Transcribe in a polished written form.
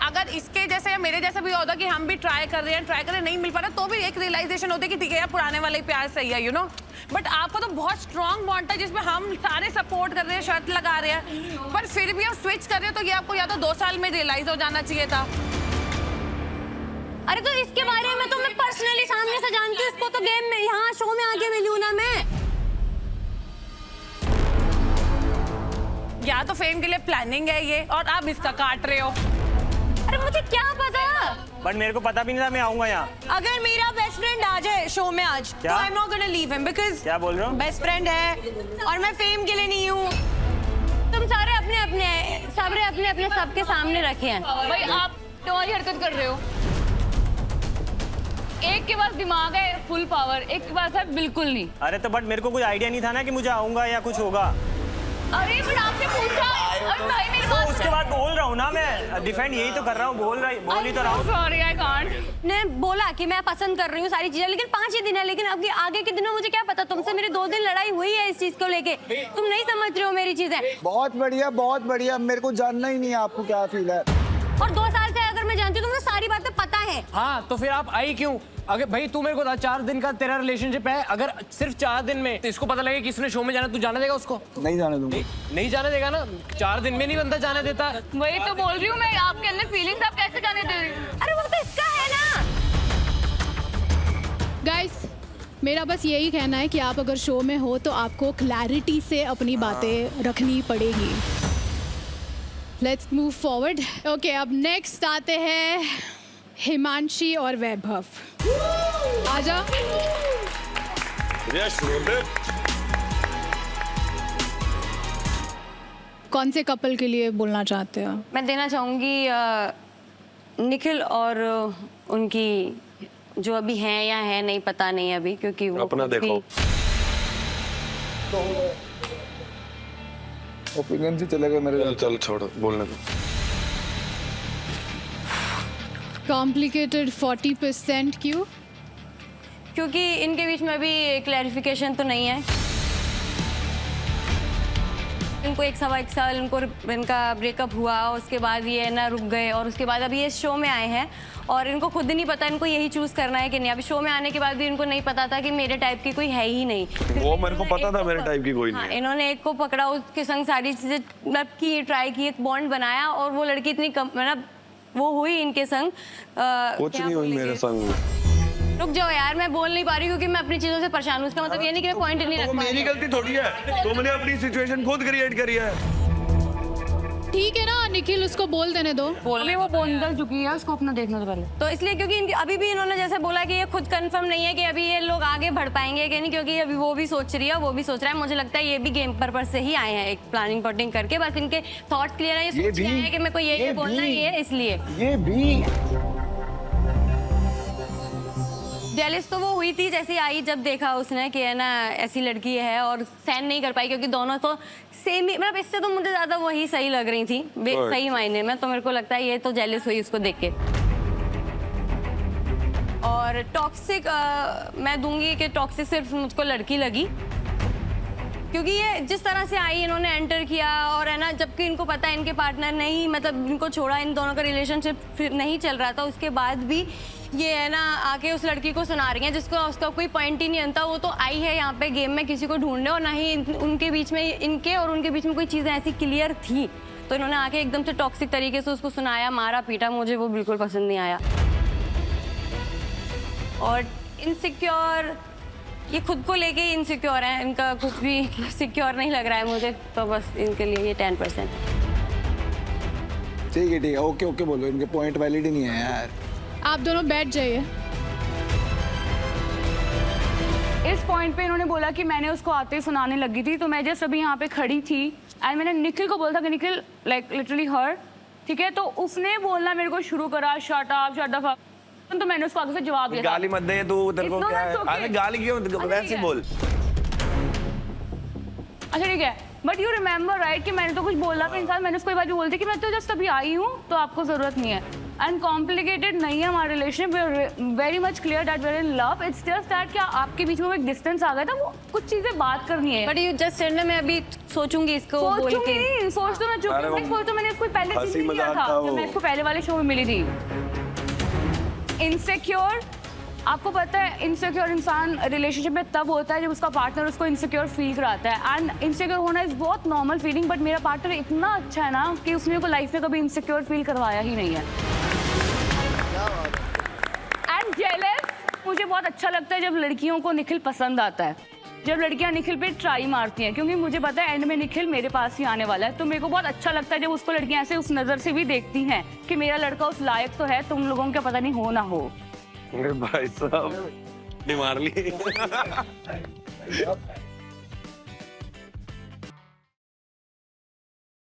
अगर इसके जैसे या मेरे जैसा भी होता कि हम भी ट्राई कर रहे हैं नहीं मिल पा रहा, तो भी एक रियलाइजेशन होती कि ठीक है यार पुराने वाले ही प्यार सही है, यू नो। बट आपको तो बहुत स्ट्रॉन्ग बॉन्ड था जिसमें हम सारे सपोर्ट कर रहे हैं, शर्त लगा रहे हैं, पर फिर भी आप स्विच कर रहे हो, तो ये आपको या तो 2 साल में रियलाइज हो जाना चाहिए था। अरे तो इसके बारे में तो मैं पर्सनली सामने से जानती हूँ, इसको तो गेम में यहाँ शो में आके मिली हूँ ना मैं। या तो फेम के लिए प्लानिंग है ये, और आप इसका काट रहे हो। अरे मुझे क्या पता, बट मेरे को पता भी नहीं था मैं आऊंगा यहाँ। अगर मेरा बेस्ट फ्रेंड आ जाए शो में आज तो I am not gonna leave him, because क्या बोल रहे हो? बेस्ट फ्रेंड है और मैं फेम के लिए नहीं हूँ। तुम सारे अपने अपने सबके सामने रखे हैं। भाई आप तुम्हारी हरकत कर रहे हो। एक के पास दिमाग है फुल पावर, एक के पास है बिल्कुल नहीं। अरे तो बट मेरे को कोई आइडिया नहीं था ना कि मुझे आऊंगा या कुछ होगा। अरे बट आपसे पूछा, अरे भाई मेरे तो पास उसके बाद बोल रहा हूँ ना, मैं डिफेंड यही तो कर रहा हूँ, बोल ही तो रहा हूँ। Sorry I can't. ने बोला कि मैं पसंद कर रही हूँ सारी चीजें, लेकिन 5 ही दिन है, लेकिन अब आगे के दिनों मुझे क्या पता। तुमसे मेरी 2 दिन लड़ाई हुई है इस चीज को लेके, तुम नहीं समझ रहे हो मेरी चीजें। बहुत बढ़िया, मेरे को जानना ही नहीं है आपको क्या फील है। और 2 साल से अगर मैं जानती हूँ, तुमको सारी बातें पता है। हाँ तो फिर आप आई क्यों? अगर भाई तू मेरे को था 4 दिन का तेरा रिलेशनशिप है, अगर सिर्फ 4 दिन में तो इसको पता लगे कि इसने शो में जाना, तू जाने देगा उसको? नहीं जाने दूंगा। नहीं जाने देगा ना, 4 दिन में नहीं बंदा जाने देता। वही तो बोल रही हूँ मैं, आपके अंदर फीलिंग्स आप कैसे जाने दे रही हो? अरे वो तो इसका है ना। गाइस मेरा बस यही कहना है कि आप अगर शो में हो तो आपको क्लैरिटी से अपनी बातें रखनी पड़ेगी। Let's move forward. ओके, अब नेक्स्ट आते हैं हिमांशी और वैभव। आजा। कौन से कपल के लिए बोलना चाहते हो? मैं देना चाहूंगी निखिल और उनकी जो अभी हैं या है नहीं पता नहीं अभी, क्योंकि वो अपना देखो ओपिनियन से चले गए मेरे। चल छोड़ो, बोलने दो। कॉम्प्लिकेटेड 40% क्यों? क्योंकि इनके बीच में अभी क्लैरिफिकेशन तो नहीं है। इनको 1 साल इनका ब्रेकअप हुआ, उसके बाद ये ना रुक गए, और उसके बाद अभी ये शो में आए हैं और इनको खुद नहीं पता इनको यही चूज करना है कि नहीं। अभी शो में आने के बाद भी इनको नहीं पता था कि मेरे टाइप की कोई है ही नहीं। वो मेरे को पता था मेरे टाइप की कोई नहीं है। इन्होंने एक को पकड़ा, उसके संग सारी चीजें मतलब की, ट्राई की, एक बॉन्ड बनाया, और वो लड़की इतनी कम मतलब वो हुई इनके संग। कुछ नहीं हुई मेरे संग। रुक जाओ यार, मैं बोल नहीं पा रही क्योंकि मैं अपनी चीजों से परेशान हूँ। इसका मतलब ये नहीं कि मैं पॉइंट नहीं रख तो पा रही। मेरी गलती थोड़ी है, तुमने अपनी सिचुएशन खुद क्रिएट करी है। ठीक है ना निखिल, उसको बोल देने दो। अभी वो बोल निकल चुकी है, उसको अपना देखना तो पहले। तो इसलिए क्योंकि अभी भी इन्होंने जैसे बोला कि ये खुद कंफर्म नहीं है कि अभी ये लोग आगे बढ़ पाएंगे कि नहीं, क्योंकि अभी वो भी सोच रही है, वो भी सोच रहा है। मुझे लगता है ये भी गेम पर्पस से ही आए हैं, एक प्लानिंग प्लॉटिंग करके। बस इनके थॉट्स क्लियर है, ये सोच रहे हैं कि मेरे को ये बोलना ही है, इसलिए ये भी जेलिस तो वो हुई थी जैसे आई, जब देखा उसने कि है ना ऐसी लड़की है, और सहन नहीं कर पाई क्योंकि दोनों तो सेम ही, मतलब इससे तो मुझे ज्यादा वही सही लग रही थी सही मायने में। तो मेरे को लगता है ये तो जेलिस हुई उसको देख के। और टॉक्सिक मैं दूंगी कि टॉक्सिक सिर्फ मुझको लड़की लगी, क्योंकि ये जिस तरह से आई, इन्होंने एंटर किया और है ना, जबकि इनको पता है इनके पार्टनर नहीं, मतलब इनको छोड़ा, इन दोनों का रिलेशनशिप फिर नहीं चल रहा था, उसके बाद भी ये है ना आके उस लड़की को सुना रही है जिसको उसका कोई पॉइंट ही नहीं बनता। वो तो आई है यहाँ पे गेम में किसी को ढूंढने, और ना ही उनके बीच में, इनके और उनके बीच में कोई चीज़ें ऐसी क्लियर थी। तो इन्होंने आके एकदम से टॉक्सिक तरीके से उसको सुनाया, मारा पीटा, मुझे वो बिल्कुल पसंद नहीं आया। और इनसिक्योर, ये खुद को लेके इनसिक्योर है, इनका कुछ भी सिक्योर नहीं लग रहा है मुझे, तो बस इनके लिए ये 10%। ठीक है, ओके बोलो, इनके पॉइंट वैलिड ही नहीं है यार। आप दोनों बैठ जाइए। इस पॉइंट पे इन्होंने बोला कि मैंने उसको आते ही सुनाने लगी थी, तो मैं जस्ट अभी यहाँ पे खड़ी थी एंड मैंने निखिल को बोला था कि निखिल लाइक लिटरली हर, ठीक है, तो उसने बोलना मेरे को शुरू करा, शट अप शट अप, तो मैंने उसको आगे से जवाब दिया। गाली मत दे तू, तेरे को क्या है? अरे गाली क्यों, वैसे बोल। अच्छा ठीक है, बट यू रिमेम्बर राइट कि मैंने तो कुछ बोला था इंसान, मैंने उसको ये बात भी बोली थी कि मैं तो जस्ट अभी आई हूँ, तो आपको जरूरत नहीं है। एंड कॉम्प्लिकेटेड नहीं है हमारा relation, very much clear that we are in love. It's just that क्या आपके बीच में एक डिस्टेंस आ गया था, वो कुछ चीजें बात करनी है। बट यू जस्ट सेड ना, मैं अभी सोचूंगी इसको बोल सोचूंगी के। नहीं, सोच तो मैं चुप अरे हूँ, वो नहीं सोच तो मैंने इसको पहले हंसी दिन भी किया मजाक था था जब वो। मैं इसको पहले वाले शो में मिली थी। इनसिक्योर, आपको पता है इनसिक्योर इंसान रिलेशनशिप में तब होता है जब उसका पार्टनर उसको इनसिक्योर फील कराता है। एंड इनसिक्योर होना इज बहुत नॉर्मल फीलिंग, बट मेरा पार्टनर इतना अच्छा है ना कि उसने को लाइफ में कभी इनसिक्योर फील करवाया ही नहीं है। एंड जेलस, मुझे बहुत अच्छा लगता है जब लड़कियों को निखिल पसंद आता है, जब लड़कियां निखिल पे ट्राई मारती हैं, क्योंकि मुझे पता है एंड में निखिल मेरे पास ही आने वाला है। तो मेरे को बहुत अच्छा लगता है जब उसको लड़कियां ऐसे उस नज़र से भी देखती हैं कि मेरा लड़का उस लायक तो है, तुम लोगों का पता नहीं हो ना हो। भाई साहब मार ली